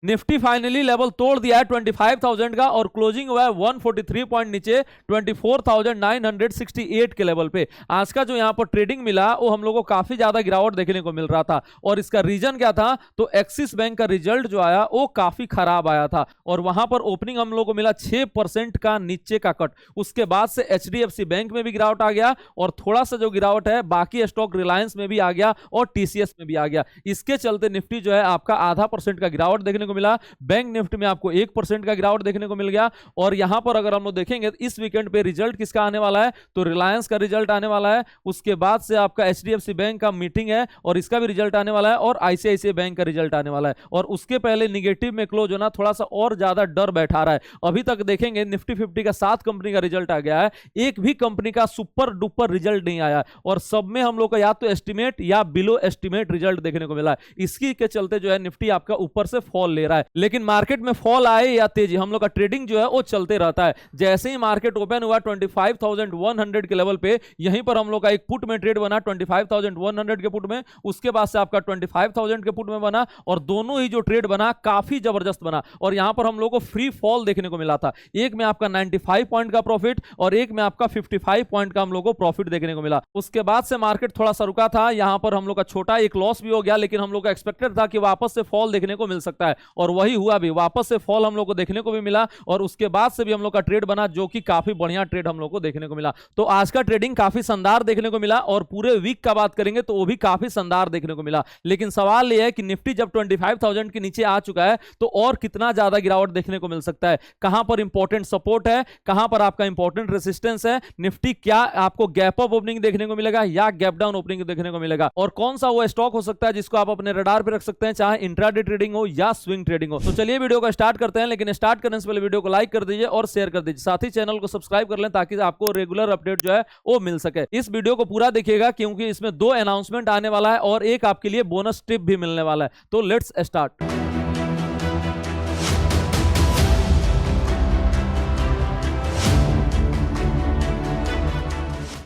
Nifty finally level तोड़ दिया है 25,000 का और क्लोजिंग हुआ है 143 पॉइंट नीचे 24,968 के लेवल पे। आज का जो यहां पर ट्रेडिंग मिला वो हम लोगों को काफी ज्यादा गिरावट देखने को मिल रहा था और इसका रीजन क्या था, तो एक्सिस बैंक का रिजल्ट जो आया वो काफी खराब आया था और वहां पर ओपनिंग हम लोग को मिला 6% का नीचे का कट। उसके बाद से एचडीएफसी बैंक में भी गिरावट आ गया और थोड़ा सा जो गिरावट है बाकी स्टॉक रिलायंस में भी आ गया और टीसीएस में भी आ गया। इसके चलते निफ्टी जो है आपका 0.5% का गिरावट देखने को मिला। बैंक निफ्टी में आपको 1% का गिरावट देखने को मिल गया और यहां पर अगर हम लोग देखेंगे तो इस वीकेंड पे रिजल्ट किसका आने वाला है, तो रिलायंस का रिजल्ट आने वाला है। उसके बाद से आपका एचडीएफसी बैंक का मीटिंग है और इसका भी रिजल्ट आने वाला है और आईसीआईसीआई बैंक का रिजल्ट आने वाला है और उसके पहले निगेटिव में क्लोज होना थोड़ा सा और ज्यादा डर बैठा रहा है। अभी तक देखेंगे निफ्टी 50 का 7 कंपनी का रिजल्ट आ गया है, एक भी कंपनी का सुपर डुपर रिजल्ट नहीं आया और सब में हम लोग का या तो एस्टिमेट या बिलो एस्टिमेट रिजल्ट देखने को मिला है। इसकी के चलते जो है निफ्टी आपका ऊपर से फॉल ले रहा है। लेकिन मार्केट में फॉल आए या तेजी, हम लोग का ट्रेडिंग जो है वो चलते रहता है। जैसे ही मार्केट ओपन हुआ 25,100 के लेवल पे, यहीं पर हम लोग का एक पुट में ट्रेड बना 25,100 के पुट में, उसके बाद से आपका 25,000 के पुट में बना और दोनों ही जो ट्रेड बना काफी जबरदस्त बना और यहां पर हम लोग को फ्री फॉल देखने को मिला था। एक में आपका 95 पॉइंट का प्रॉफिट और एक में आपका 55 पॉइंट का हम लोग को प्रॉफिट देखने को मिला। उसके बाद से मार्केट थोड़ा सा रुका था, यहां पर हम लोग का छोटा एक लॉस भी हो गया, लेकिन हम लोग का एक्सपेक्टेड था कि वापस से फॉल देखने को मिल सकता है और वही हुआ भी, वापस से फॉल हम लोग को देखने को भी मिला और उसके बाद से भी हम लोग का ट्रेड बना जो कि काफी बढ़िया ट्रेड हम लोग को देखने को मिला। तो आज का ट्रेडिंग काफी शानदार देखने को मिला और पूरे वीक का बात करेंगे तो वो भी काफी शानदार देखने को मिला। लेकिन सवाल यह है कि निफ्टी जब 25,000 के नीचे आ चुका है तो और कितना ज्यादा गिरावट देखने को मिल सकता है, कहां पर इंपॉर्टेंट सपोर्ट है, कहां पर आपका इंपॉर्टेंट रेजिस्टेंस है, निफ्टी क्या आपको गैप अप ओपनिंग देखने को मिलेगा या गैप डाउन ओपनिंग देखने को मिलेगा और कौन सा वो स्टॉक हो सकता है जिसको आप अपने रडार पे रख सकते हैं, चाहे इंट्राडे ट्रेडिंग हो या स्विंग ट्रेडिंग हो। तो चलिए वीडियो को स्टार्ट करते हैं, लेकिन स्टार्ट करने से पहले वीडियो को लाइक कर दीजिए और शेयर कर दीजिए, साथ ही चैनल को सब्सक्राइब कर लें ताकि आपको रेगुलर अपडेट जो है वो मिल सके। इस वीडियो को पूरा देखिएगा क्योंकि इसमें 2 अनाउंसमेंट आने वाला है और एक आपके लिए बोनस टिप भी मिलने वाला है। तो let's start.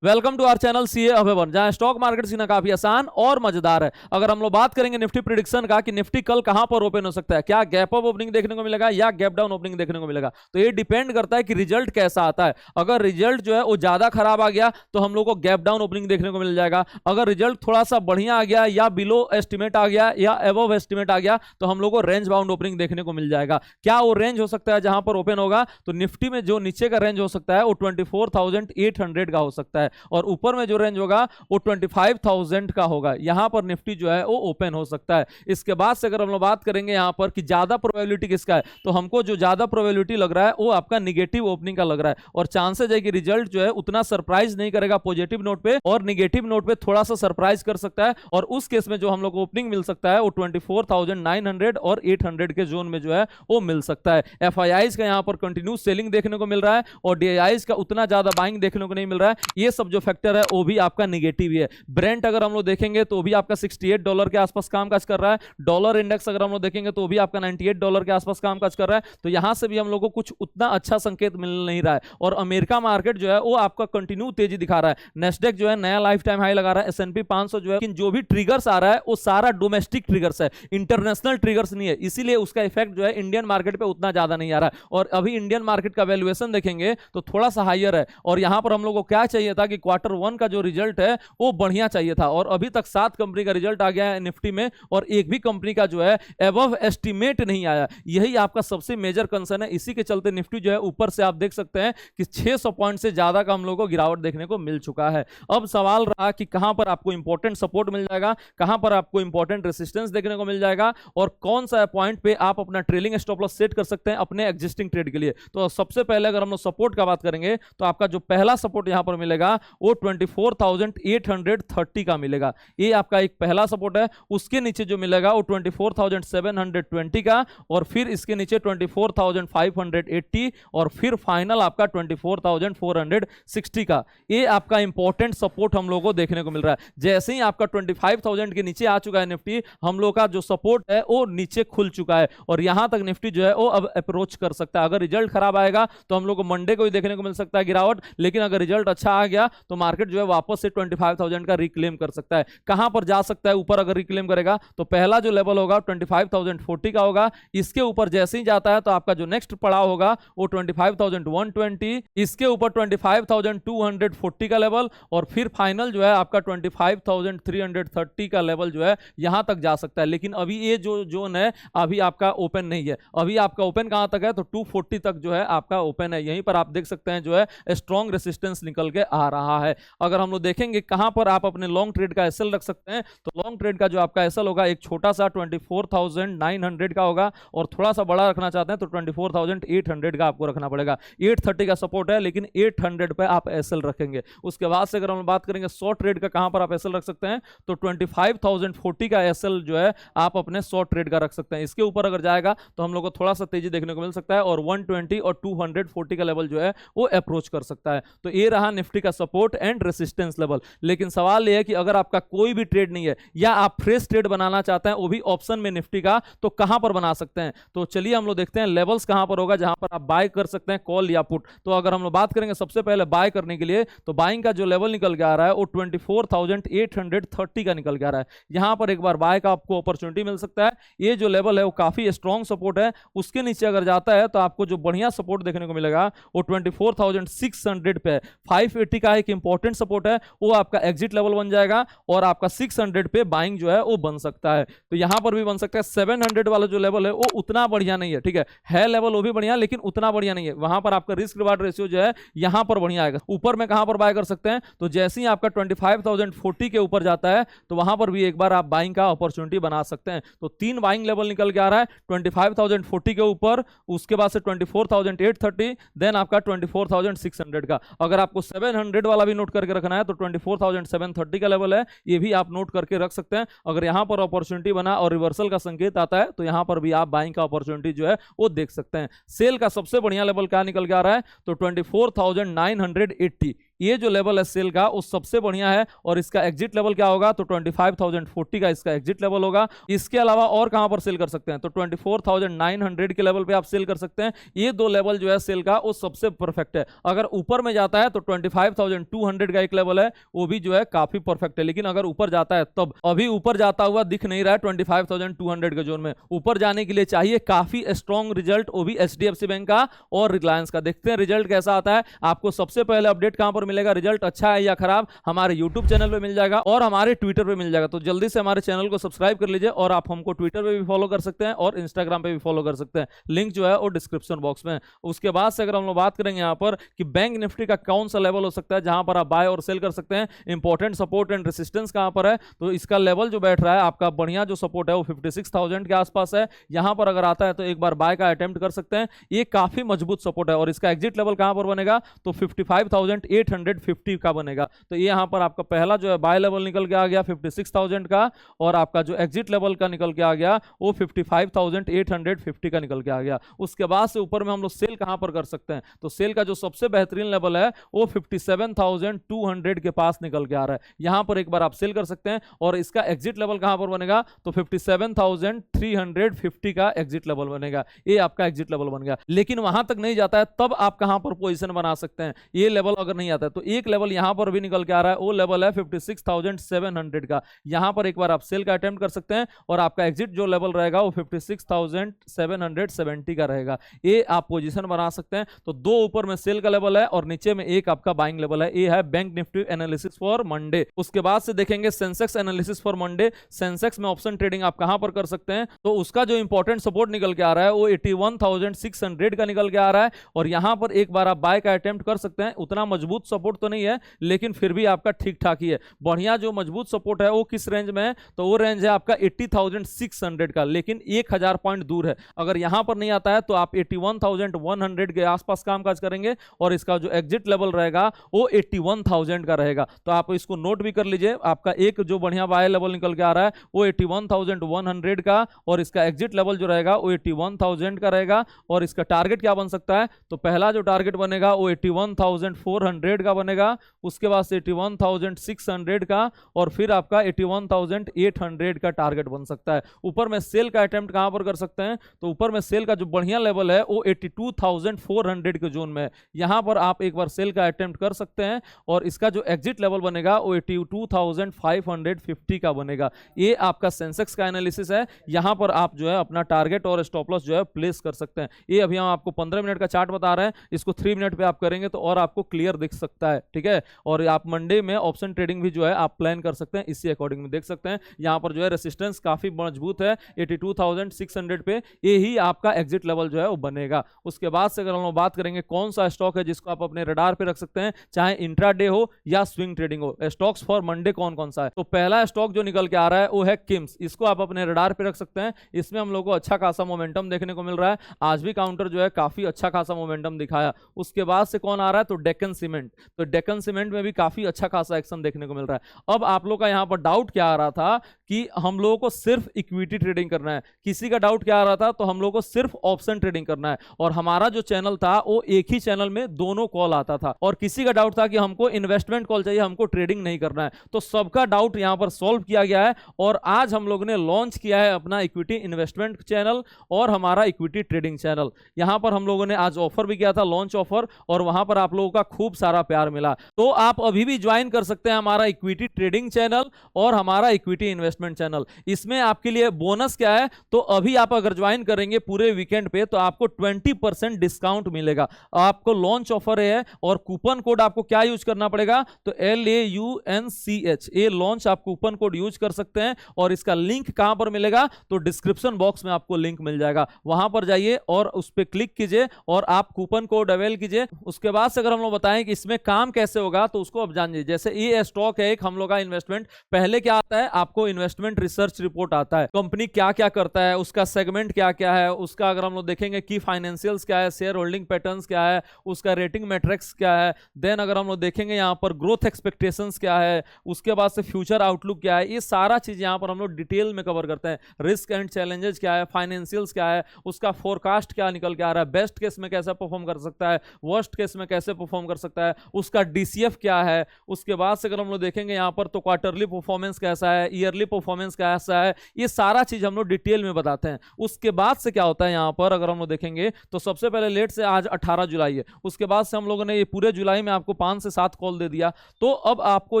Welcome to our channel CA अभेवन, जहां स्टॉक मार्केट सीखना काफी आसान और मजेदार है। अगर हम लोग बात करेंगे निफ्टी प्रेडिक्शन का कि निफ्टी कल कहां पर ओपन हो सकता है, क्या गैप अप ओपनिंग देखने को मिलेगा या गैप डाउन ओपनिंग देखने को मिलेगा, तो ये डिपेंड करता है कि रिजल्ट कैसा आता है। अगर रिजल्ट जो है वो ज्यादा खराब आ गया तो हम लोग को गैप डाउन ओपनिंग देखने को मिल जाएगा। अगर रिजल्ट थोड़ा सा बढ़िया आ गया या बिलो एस्टिमेट आ गया या अबव एस्टिमेट आ गया तो हम लोग को रेंज बाउंड ओपनिंग देखने को मिल जाएगा। क्या वो रेंज हो सकता है जहां पर ओपन होगा, तो निफ्टी में जो नीचे का रेंज हो सकता है वो 24,800 का हो सकता है और ऊपर में जो रेंज होगा वो 25,000 का होगा। यहां पर निफ्टी जो है वो ओपन हो सकता है। इसके बाद से अगर हम लोग बात करेंगे यहां पर कि ज्यादा प्रोबेबिलिटी किसका है, तो हमको जो ज्यादा प्रोबेबिलिटी लग रहा है वो आपका निगेटिव ओपनिंग का लग रहा है और चांसेस है कि रिजल्ट जो है उतना सरप्राइज नहीं करेगा पॉजिटिव नोट पे और निगेटिव नोट पे थोड़ा सा सरप्राइज कर सकता है और उस केस में जो हम लोग ओपनिंग मिल सकता है वो 24,900 और 800 के जोन में जो है वो मिल सकता है। एफआईआईज का यहां पर कंटिन्यू सेलिंग देखने को मिल रहा है और डीआईआईज का उतना ज्यादा बाइंग देखने को नहीं मिल रहा है। ये सब जो फैक्टर है वो भी आपका निगेटिव ही है। ब्रेंट अगर हम लोग देखेंगे तो भी आपका $68 के आसपास कामकाज कर रहा है। डॉलर इंडेक्स अगर हम लोग देखेंगे तो भी आपका $98 के आसपास कामकाज कर रहा है। तो यहां से भी हम लोग को कुछ उतना अच्छा संकेत मिल नहीं रहा है और अमेरिका मार्केट जो है वो आपका कंटिन्यू तेजी दिखा रहा है। नेस्डेक जो है नया लाइफ टाइम हाई लगा रहा है, S&P 500 जो है, लेकिन जो भी ट्रिगर्स आ रहा है वो सारा डोमेस्टिक ट्रिगर्स है, इंटरनेशनल ट्रिगर्स नहीं है, इसीलिए उसका इफेक्ट जो है इंडियन मार्केट पे उतना ज्यादा नहीं आ रहा है और अभी इंडियन मार्केट का वैल्यूएशन देखेंगे तो थोड़ा सा हाईयर है और यहां पर हम लोग को क्या चाहिए था कि Q1 का जो रिजल्ट है वो बढ़िया चाहिए था और अभी तक 7 कंपनी का रिजल्ट आ गया है निफ्टी में और एक भी कंपनी का जो है अबव एस्टिमेट नहीं आया। यही आपका सबसे मेजर कंसर्न है। इसी के चलते निफ्टी जो है ऊपर से आप देख सकते हैं कि 600 पॉइंट से ज्यादा का हम लोगों को गिरावट देखने को मिल चुका है। अब सवाल रहा कि कहां पर आपको इंपॉर्टेंट सपोर्ट मिल जाएगा, कहां पर आपको इंपॉर्टेंट रेसिस्टेंस देखने को मिल जाएगा और कौन सा पॉइंट पे आप अपना ट्रेलिंग स्टॉप लॉस सेट कर सकते हैं अपने एग्जिस्टिंग ट्रेड के लिए। तो सबसे पहले अगर हम लोग सपोर्ट का बात करेंगे तो आपका जो पहला सपोर्ट यहां पर मिलेगा वो 24,830 का मिलेगा। ये आपका एक पहला सपोर्ट है। उसके नीचे जो मिलेगा वो 24,720 का और फिर इसके नीचे 24,580 और फिर फाइनल आपका 24,460 का। ये आपका इंपॉर्टेंट सपोर्ट हम लोगों को देखने को मिल रहा है। जैसे ही आपका 25,000 के नीचे आ चुका है निफ्टी, हम लोग का जो सपोर्ट है वो नीचे खुल चुका है और यहां तक निफ्टी जो है वो अब अप्रोच कर सकता है। अगर रिजल्ट खराब आएगा तो हम लोग को मंडे को ही देखने को मिल सकता है गिरावट, लेकिन अगर रिजल्ट अच्छा आ गया तो मार्केट जो है वापस से 25,000 का रिक्लेम कर सकता है। कहां पर जा सकता है ऊपर अगर रिक्लेम करेगा? तो पहला जो लेवल होगा 25,040 का होगा, इसके ऊपर जैसे ही जाता है तो आपका जो नेक्स्ट पड़ाव होगा वो 25,120, इसके ऊपर 25,240 का लेवल, और फिर फाइनल जो है आपका 25,330 का लेवल जो है यहां तक जा सकता है। लेकिन अभी ये जो जोन है अभी आपका ओपन नहीं है, अभी आपका ओपन कहां तक है? तो 240 तक जो है आपका ओपन है। यहीं पर आप देख सकते हैं जो है स्ट्रॉन्ग रेसिस्टेंस निकल के आ रहा है। अगर हम लोग देखेंगे कहां पर आप अपने लॉन्ग ट्रेड का एसएल रख सकते हैं, तो लॉन्ग ट्रेड का जो आपका एसएल होगा एक छोटा सा 24,900 का होगा, और थोड़ा सा बड़ा रखना चाहते हैं तो 24,800 का आपको रखना पड़ेगा। 830 का सपोर्ट है लेकिन 800 पे आप एसएल रखेंगे। उसके बाद से अगर हम बात करेंगे शॉर्ट ट्रेड का कहां पर आप एसएल रख सकते हैं, तो 25,040 का एसएल जो है आप अपने शॉर्ट ट्रेड का रख सकते हैं। इसके ऊपर अगर जाएगा तो हम लोग को थोड़ा सा तेजी देखने को मिल सकता है, और 120 और 240 का लेवल जो है वो अप्रोच कर सकता है। तो ये रहा निफ्टी का सपोर्ट एंड रेसिस्टेंस लेवल। लेकिन सवाल यह है कि अगर आपका कोई भी ट्रेड नहीं है या आप फ्रेश ट्रेड बनाना चाहते हैं वो भी ऑप्शन में निफ्टी का, तो कहां पर बना सकते हैं? तो चलिए हम लोग देखते हैं लेवल्स कहां पर होगा जहां पर आप बाय कर सकते हैं कॉल या पुट। तो अगर हम लोग बात करेंगे सबसे पहले बाय करने के लिए, तो बाइंग का जो लेवल निकल के आ रहा है वो 24,830 का निकल के आ रहा है। यहां पर एक बार बाय का आपको अपॉर्चुनिटी मिल सकता है। ये जो लेवल है वो काफी स्ट्रॉन्ग सपोर्ट है। उसके नीचे अगर जाता है तो आपको जो बढ़िया सपोर्ट देखने को मिलेगा वो 24,600 पे है। 580 का एक इंपॉर्टेंट सपोर्ट है, वो आपका एग्जिट लेवल बन जाएगा, और आपका 600 पे बाइंग जो है वो बन सकता है। तो यहां पर भी बन सकता है। 700 वाला जो लेवल है वो उतना बढ़िया नहीं है, ठीक है लेवल वो भी बढ़िया लेकिन उतना बढ़िया नहीं है। वहां पर आपका रिस्क रिवार्ड रेशियो जो है यहां पर बढ़िया आएगा। ऊपर में कहां पर बाय कर सकते हैं? तो जैसे ही आपका 25,040 के ऊपर जाता है तो वहां पर भी एक बार आप बाइंग का अपॉर्चुनिटी बना सकते हैं। तो 3 बाइंग लेवल निकल के आ रहा है, 25,040 के ऊपर, उसके बाद से 24,830, देन आपका 24,600 का। अगर आपको 700 वाला भी नोट करके रखना है तो 24,730 का लेवल है, ये भी आप नोट करके रख सकते हैं। अगर यहां पर अपॉर्चुनिटी बना और रिवर्सल का संकेत आता है तो यहां पर भी आप बाइंग का अपॉर्चुनिटी जो है वो देख सकते हैं। सेल का सबसे बढ़िया लेवल क्या निकल के आ रहा है? तो 24,980, ये जो लेवल है सेल का वो सबसे बढ़िया है, और इसका एग्जिट लेवल क्या होगा? तो 25,040 का इसका एग्जिट लेवल होगा। इसके अलावा और कहां पर सेल कर सकते हैं? तो 24,900 के लेवल पे आप सेल कर सकते हैं। ये दो लेवल जो है सेल का वो सबसे परफेक्ट है। अगर ऊपर में जाता है तो 25,200 का एक लेवल है, वो भी जो है काफी परफेक्ट है। लेकिन अगर ऊपर जाता है तब, अभी ऊपर जाता हुआ दिख नहीं रहा है 25,200 के जोन में। ऊपर जाने के लिए चाहिए काफी स्ट्रॉन्ग रिजल्ट, वो भी एचडीएफसी बैंक का और रिलायंस का। देखते हैं रिजल्ट कैसा आता है। आपको सबसे पहले अपडेट कहां पर मिलेगा, रिजल्ट अच्छा है या खराब, हमारे YouTube चैनल पे मिल जाएगा और हमारे ट्विटर पे मिल जाएगा। तो जल्दी से हमारे चैनल को सब्सक्राइब कर लीजिए, और आप हमको ट्विटर पे भी फॉलो कर सकते हैं और इंस्टाग्राम पे भी फॉलो कर सकते हैं। लिंक जो है वो डिस्क्रिप्शन बॉक्स में। उसके बाद से अगर हम लोग बात करेंगे यहाँ पर कि बैंक निफ्टी का कौन सा लेवल हो सकता है जहां पर आप बाय और सेल कर सकते हैं, इंपॉर्टेंट सपोर्ट एंड रेसिस्टेंस कहां पर है, तो इसका लेवल जो बैठ रहा है आपका बढ़िया जो सपोर्ट है वो 56,000 के आसपास है। यहां पर अगर आता है तो एक बार बाय का अटेम्प्ट कर सकते हैं। ये काफी मजबूत सपोर्ट है, और इसका एग्जिट लेवल कहां पर बनेगा? तो 55,850 का बनेगा। तो ये यहां पर आपका पहला जो है बाय लेवल निकल के आ गया 56,000 का, और आपका जो एग्जिट लेवल का निकल के आ गया वो 55,850 का निकल के आ गया। उसके बाद से ऊपर में हम लोग सेल कहां पर कर सकते हैं? तो सेल का जो सबसे बेहतरीन लेवल है वो 57,200 के पास निकल के आ रहा है। यहां पर एक बार आप सेल कर सकते हैं, और इसका एग्जिट लेवल कहां पर बनेगा? तो 57,350 का एग्जिट लेवल बनेगा। ये आपका एग्जिट लेवल बन गया। लेकिन वहां तक नहीं जाता है तब आप कहां पर पोजीशन बना सकते हैं? ये लेवल अगर नहीं आता है तो एक लेवल यहां पर भी निकल के आ रहा है, वो लेवल है 56,700 का। यहां पर एक बार आप सेल का अटेम्प्ट कर सकते हैं, और आपका एग्जिट जो लेवल रहेगा वो 56,770 का रहेगा। ये आप पोजीशन बना सकते हैं। तो दो ऊपर में सेल का लेवल है और नीचे में एक आपका बाइंग लेवल है। ये है bank Nifty analysis for Monday. उसके बाद से देखेंगे Sensex analysis for Monday. Sensex में ऑप्शन ट्रेडिंग आप कहां पर कर सकते हैं? तो उसका जो इंपॉर्टेंट सपोर्ट निकल के आ रहा है वो 81,600 का निकल के आ रहा है, और यहां पर एक बार आप बाय का अटेम्प्ट कर सकते हैं। उतना मजबूत सपोर्ट तो नहीं है लेकिन फिर भी आपका ठीक ठाक ही है। बढ़िया जो मजबूत सपोर्ट है वो किस रेंज में है? तो वो रेंज है आपका 80,600 का, लेकिन 1000 पॉइंट दूर है। अगर यहां पर नहीं आता है तो आप 81,100 के आसपास कामकाज करेंगे, और इसका जो एग्जिट लेवल रहेगा वो 81,000 का रहेगा। तो आप इसको नोट भी कर लीजिए। आपका एक जो बढ़िया बाय लेवल निकल के आ रहा है वो 81,100 का, और इसका एग्जिट लेवल जो रहेगा वो 81,000 का रहेगा। और इसका टारगेट क्या बन सकता है? तो पहला जो टारगेट बनेगा वो 81,400 8100 का बनेगा, उसके बाद से 81,600 का, और फिर आपका 81,800 का टारगेट बन सकता है। ऊपर में सेल का अटेम्प्ट कहां पर कर सकते हैं, तो ऊपर में सेल का जो बढ़िया लेवल है वो 82,400 के जोन में, यहां पर आप एक बार सेल का अटेम्प्ट कर सकते हैं, और इसका जो एग्जिट लेवल बनेगा वो 82,550 का बनेगा। ये आपका सेंसेक्स का एनालिसिस है, यहां पर आप जो है अपना टारगेट और स्टॉप लॉस जो है प्लेस कर सकते हैं। ये अभी हम आपको 15 मिनट का चार्ट बता रहे हैं, इसको 3 मिनट पे आप करेंगे तो और आपको क्लियर दिख सकता है, ठीक है। और आप मंडे में ऑप्शन ट्रेडिंग भी जो है आप प्लान कर सकते हैं, इसी अकॉर्डिंग में देख सकते हैं यहां पर जो है रेसिस्टेंस काफी मजबूत है 82,600 पे, यही आपका एग्जिट लेवल जो है वो बनेगा। उसके बाद से अगर हम लोग बात करेंगे कौन सा स्टॉक है जिसको आप अपने रडार पे रख सकते हैं, चाहे इंट्राडे हो या स्विंग ट्रेडिंग हो, स्टॉक्स फॉर मंडे कौन कौन सा है। तो पहला स्टॉक जो निकल के आ रहा है वो है किम्स, इसको आप अपने रडार पे रख सकते हैं। इसमें हम लोग को अच्छा खासा मोमेंटम देखने को मिल रहा है, आज भी काउंटर जो है काफी अच्छा खासा मोमेंटम दिखाया। उसके बाद से कौन आ रहा है, तो डेक्कन सीमेंट, तो डेक्कन सीमेंट में भी काफी अच्छा खासा एक्शन देखने को मिल रहा है। अब आप लोग का यहाँ पर डाउट क्या आ रहा था कि हम लोगों को सिर्फ इक्विटी ट्रेडिंग करना है, किसी का डाउट क्या आ रहा था, तो हम लोगों को सिर्फ ऑप्शन ट्रेडिंग करना है, और हमारा जो चैनल था वो एक ही चैनल में दोनों कॉल आता था, और किसी का डाउट था कि हमको इन्वेस्टमेंट कॉल चाहिए, हमको ट्रेडिंग नहीं करना है। तो सबका डाउट यहां पर सॉल्व किया गया है, और आज हम लोगों ने लॉन्च किया है अपना इक्विटी इन्वेस्टमेंट चैनल और हमारा इक्विटी ट्रेडिंग चैनल। यहां पर हम लोगों ने आज ऑफर भी किया था, लॉन्च ऑफर, और वहां पर आप लोगों का खूब सारा प्यार मिला। तो आप अभी भी ज्वाइन कर सकते हैं हमारा इक्विटी ट्रेडिंग चैनल और हमारा इक्विटी इन्वेस्टमेंट चैनल। इसमें आपके लिए बोनस क्या है, तो अभी आप अगर ज्वाइन करेंगे पूरे वीकेंड पे तो आपको 20% डिस्काउंट मिलेगा। आपको लॉन्च ऑफर है, और कूपन कोड आपको क्या यूज करना पड़ेगा, तो LAUNCH, ये लॉन्च आप कूपन कोड यूज कर सकते हैं। और इसका लिंक कहां पर मिलेगा, तो डिस्क्रिप्शन बॉक्स में आपको लिंक मिल जाएगा, वहां पर जाइए और उस पर क्लिक कीजिए और आप कूपन कोड अवेल कीजिए। उसके बाद से अगर हम लोग बताएं कि इसमें काम कैसे होगा, तो उसको अब जानिए। जैसे ये स्टॉक है एक हम लोग का इन्वेस्टमेंट, पहले क्या आता है, आपको इन्वेस्टमेंट रिसर्च रिपोर्ट आता है, कंपनी क्या क्या करता है, उसका सेगमेंट क्या क्या है, उसका अगर हम लोग देखेंगे की फाइनेंशियल्स क्या है, शेयर होल्डिंग पैटर्न्स क्या है, उसका रेटिंग मैट्रिक्स क्या है, देन अगर हम लोग देखेंगे यहाँ पर ग्रोथ एक्सपेक्टेशंस क्या है, उसके बाद से फ्यूचर आउटलुक क्या है, ये सारा चीज यहाँ पर हम लोग डिटेल में कवर करते हैं। रिस्क एंड चैलेंजेस क्या है, फाइनेंशियल्स क्या है, उसका फोरकास्ट क्या निकल के आ रहा है, बेस्ट केस में कैसे परफॉर्म कर सकता है, वर्स्ट केस में कैसे परफॉर्म कर सकता है, उसका DCF क्या है। उसके बाद से अगर हम लोग देखेंगे यहाँ पर तो क्वार्टरली परफॉर्मेंस कैसा है, ईयरली परफॉर्मेंस कैसा है, ये सारा चीज हम लोग डिटेल में बताते हैं। उसके बाद से क्या होता है यहाँ पर अगर हम लोग देखेंगे तो सबसे पहले लेट से आज 18 जुलाई है, उसके बाद से हम लोगों ने ये पूरे जुलाई में आपको 5 से 7 कॉल दे दिया। तो अब आपको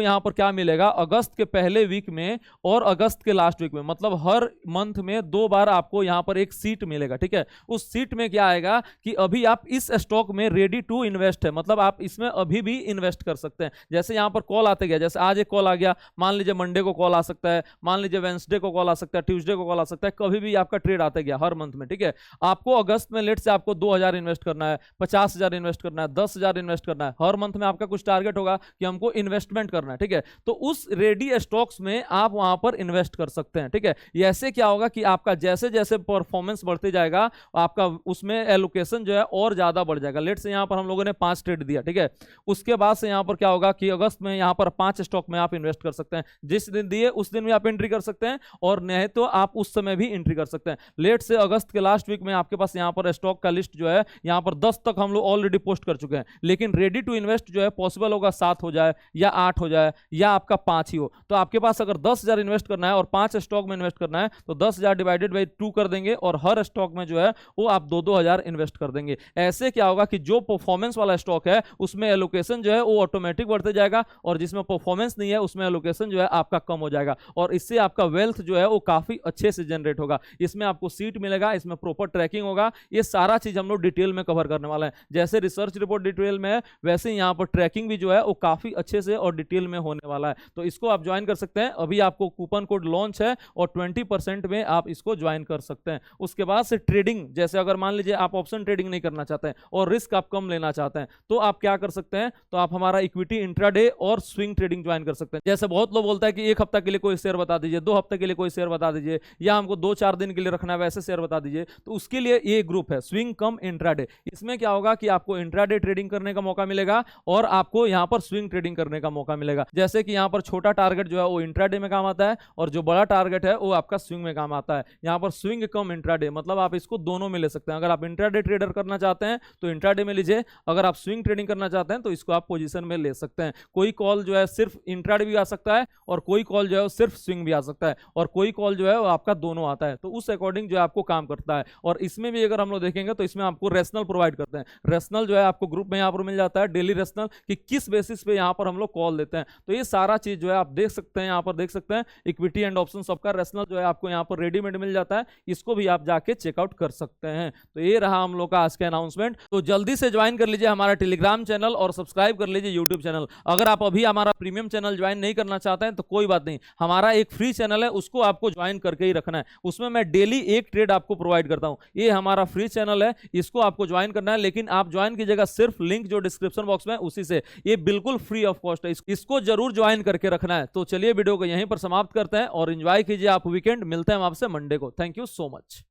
यहाँ पर क्या मिलेगा, अगस्त के पहले वीक में और अगस्त के लास्ट वीक में, मतलब हर मंथ में 2 बार आपको यहाँ पर एक सीट मिलेगा, ठीक है। उस सीट में क्या आएगा कि अभी आप इस स्टॉक में रेडी टू इन्वेस्ट है, मतलब आप इसमें अभी भी इन्वेस्ट कर सकते हैं। जैसे यहाँ पर कॉल आते गया, जैसे आज एक कॉल आ गया, मान लीजिए मंडे को कॉल आ सकता है, मान लीजिए वेंसडे को कॉल आ सकता है, ट्यूसडे को कॉल आ सकता है, कभी भी आपका ट्रेड आते गया हर मंथ में, ठीक है। आपको अगस्त में लेट से आपको 2,000 इन्वेस्ट करना है, 50,000 इन्वेस्ट करना है, 10,000 इन्वेस्ट करना है, हर मंथ में आपका कुछ टारगेट होगा कि हमको इन्वेस्टमेंट करना है, ठीक है। तो उस रेडी स्टॉक्स में आप वहां पर इन्वेस्ट कर सकते हैं, ठीक है। ऐसे क्या होगा कि आपका जैसे जैसे परफॉर्मेंस बढ़ते जाएगा आपका उसमें एलोकेशन जो है और ज्यादा बढ़ जाएगा। लेट से यहाँ पर हम लोगों ने 5 ट्रेड दिया, ठीक है। उसके बाद से यहाँ पर क्या होगा कि अगस्त में यहाँ पर 5 स्टॉक में आप इन्वेस्ट कर सकते हैं, जिस दिन दिए उस दिन भी आप एंट्री कर सकते हैं, और नहीं तो आप उस समय भी एंट्री कर सकते हैं। लेट से अगस्त के लास्ट वीक में आपके पास यहाँ पर स्टॉक का लिस्ट जो है यहाँ पर 10 तक हम लोग ऑलरेडी पोस्ट कर चुके हैं, लेकिन रेडी टू इन्वेस्ट जो है पॉसिबल होगा 7 हो जाए या 8 हो जाए या आपका 5 ही हो। तो आपके पास अगर 10,000 इन्वेस्ट करना है और 5 स्टॉक में इन्वेस्ट करना है तो 10,000 डिवाइडेड बाई 2 कर देंगे, और हर स्टॉक में जो है वो आप 2-2 हज़ार इन्वेस्ट कर देंगे। ऐसे क्या होगा कि जो परफॉर्मेंस वाला स्टॉक है उसमें एलोकेशन जो है वो ऑटोमेटिक बढ़ते जाएगा, और जिसमें परफॉर्मेंस नहीं है उसमें एलोकेशन जो है आपका कम हो जाएगा, और इससे आपका वेल्थ जो है वो काफी अच्छे से जनरेट होगा। इसमें आपको सीट मिलेगा, इसमें प्रॉपर ट्रैकिंग होगा, ये सारा चीज हम लोग डिटेल में कवर करने वाला है। जैसे रिसर्च रिपोर्ट डिटेल में है वैसे ही यहाँ पर ट्रैकिंग भी जो है वो काफी अच्छे से और डिटेल में होने वाला है। तो इसको आप ज्वाइन कर सकते हैं, अभी आपको कूपन कोड लॉन्च है और 20% में आप इसको ज्वाइन कर सकते हैं। उसके बाद से ट्रेडिंग, जैसे अगर मान लीजिए आप ऑप्शन ट्रेडिंग नहीं करना चाहते हैं और रिस्क आप कम लेना चाहते हैं तो आप क्या कर सकते हैं, तो आप हमारा इक्विटी इंट्राडे और स्विंग ट्रेडिंग ज्वाइन कर सकते हैं। जैसे बहुत लोग बोलता है कि 1 हफ्ता के लिए कोई शेयर बता दीजिए, 2 हफ्ते के लिए कोई शेयर बता दीजिए, या हमको 2-4 दिन के लिए रखना है वैसे शेयर बता दीजिए, तो उसके लिए ये ग्रुप है स्विंग कम इंट्राडे। इसमें क्या होगा कि आपको इंट्राडे ट्रेडिंग करने का मौका मिलेगा और आपको यहाँ पर स्विंग ट्रेडिंग करने का मौका मिलेगा। जैसे कि यहाँ पर छोटा टारगेट जो है वो इंट्राडे में काम आता है और जो बड़ा टारगेट है वो आपका स्विंग में काम आता है। यहाँ पर स्विंग कम इंट्राडे, मतलब आप इसको दोनों में ले सकते हैं। अगर आप इंट्राडे ट्रेडर करना चाहते हैं तो इंट्राडे में लीजिए, अगर आप स्विंग ट्रेडिंग करना चाहते हैं तो इसको आप पोजीशन में ले सकते हैं। कोई कॉल जो है सिर्फ इंट्राडे भी आ सकता है और कोई कॉल जो है सिर्फ स्विंग भी आ सकता है और कोई कॉल जो है वो आपका दोनों आता है, तो उस अकॉर्डिंग जो है आपको काम करता है। और इसमें भी अगर हम लोग देखेंगे तो इसमें आपको रेशनल प्रोवाइड करते हैं। रेशनल जो है आपको ग्रुप में यहाँ पर मिल जाता है, डेली रेशनल कि किस बेसिस पे यहाँ पर हम लोग कॉल देते हैं। तो ये सारा चीज जो है आप देख सकते हैं, यहाँ पर देख सकते हैं इक्विटी एंड ऑप्शन सबका रेशनल जो है आपको यहाँ पर रेडीमेड मिल जाता है, इसको भी आप जाके चेकआउट कर सकते हैं। तो ये रहा हम लोग का आज का अनाउंसमेंट। तो जल्दी से ज्वाइन कर लीजिए हमारा टेलीग्राम चैनल और सब्सक्राइब कर लीजिए यूट्यूब चैनल। अगर आप अभी हमारा प्रीमियम चैनल ज्वाइन नहीं करना चाहते हैं तो कोई बात नहीं, हमारा एक फ्री चैनल है, उसको आपको ज्वाइन करके ही रखना है। उसमें मैं डेली एक ट्रेड आपको प्रोवाइड करता हूं। ये हमारा फ्री चैनल है, इसको आपको ज्वाइन करना है, लेकिन आप ज्वाइन कीजिएगा सिर्फ लिंक जो डिस्क्रिप्शन बॉक्स में उसी से। ये बिल्कुल फ्री ऑफ कॉस्ट है, इसको जरूर ज्वाइन करके रखना है। तो चलिए वीडियो को यहीं पर समाप्त करते हैं और एंजॉय कीजिए आप वीकेंड। मिलते हैं आपसे मंडे को। Thank you so much.